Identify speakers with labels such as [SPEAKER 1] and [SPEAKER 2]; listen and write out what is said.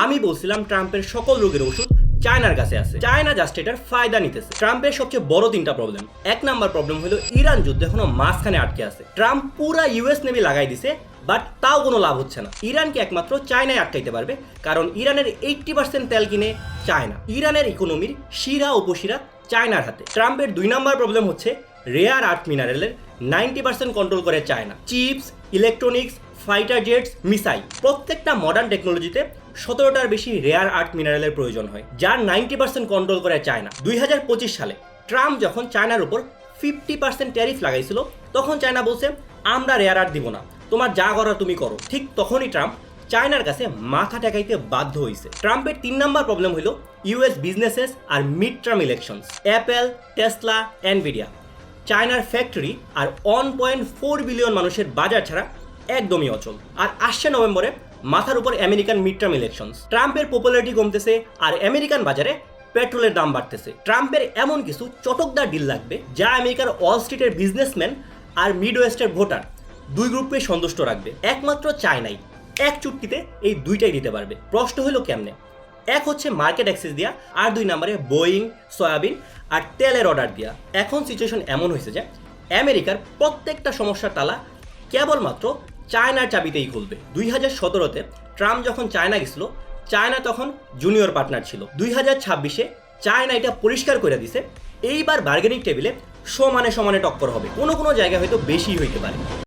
[SPEAKER 1] আমি বলছিলাম ট্রাম্পের সকল রোগের ওষুধ চায়নার কাছে আছে, চায়না জাস্ট এটার ফায়দা নিতেছে। ট্রাম্পের সবচেয়ে বড় তিনটা প্রবলেম। এক নাম্বার প্রবলেম হলো ইরান যুদ্ধ এখনো মাঝখানে আটকে আছে। ট্রাম্প পুরা ইউএস নেভি লাগাই দিছে, বাট তাও কোনো লাভ হচ্ছে না। ইরানকে একমাত্র চায়নায় আটকাইতে পারবে, কারণ ইরানের 80% তেল কিনে চায়না। ইরানের ইকোনমির শিরা উপশিরা চায়নার হাতে। ট্রাম্পের 2 নাম্বার প্রবলেম হচ্ছে রেয়ার আর্থ মিনারেলের 90% কন্ট্রোল করে China. Chips, electronics, fighter jets, missile, প্রত্যেকটা মডার্ন টেকনোলজিতে 17টার বেশি রেয়ার আর্থ মিনারেলের প্রয়োজন হয়, যার 90% কন্ট্রোল করে চায়না। 2025 সালে ট্রাম্প যখন চায়নার উপর 50% ট্যারিফ লাগাইছিল, তখন চায়না বলছে আমরা রেয়ার আর্থ দিব না, তোমার যা করার তুমি করো। ঠিক তখনই ট্রাম্প চায়নার কাছে মাথা ঠেকাইতে বাধ্য হয়েছে। ট্রাম্পের 3 নাম্বার প্রবলেম হলো ইউএস বিজনেসেস আর mid term elections. Apple, Tesla, Nvidia, চায়নার ফ্যাক্টরি আর 1.4 বিলিয়ন মানুষের বাজার ছাড়া একদমই অচল। আর আসছে নভেম্বরে মাথার উপর আমেরিকান মিড টার্ম ইলেকশনস। ট্রাম্পের পপুলারিটি কমতেছে আর আমেরিকান বাজারে পেট্রোলের দাম বাড়তেছে। ট্রাম্পের এমন কিছু চটকদার ডিল লাগবে যা আমেরিকার ওয়াল স্ট্রিটের বিজনেসম্যান আর মিড ওয়েস্টের ভোটার দুই গ্রুপকে সন্তুষ্ট রাখবে। একমাত্র চায়নাই এক চুক্তিতে এই দুইটাই দিতে পারবে। প্রশ্ন হলো কেমনে? এক হচ্ছে মার্কেট অ্যাক্সেস দিয়া, আর 2 নম্বরে বোয়িং, সয়াবিন আর তেলের অর্ডার দিয়া। এখন সিচুয়েশন এমন হয়েছে যে আমেরিকার প্রত্যেকটা সমস্যার তালা কেবলমাত্র চায়নার চাবিতেই খুলবে। 2017-তে ট্রাম্প যখন চায়না গেছিল, চায়না তখন জুনিয়র পার্টনার ছিল। 2026-এ চায়না এটা পরিষ্কার করে দিছে, এইবার বার্গেনিং টেবিলে সমানে সমানে টক্কর হবে। কোনো কোনো জায়গায় হয়তো বেশি হইতে পারে।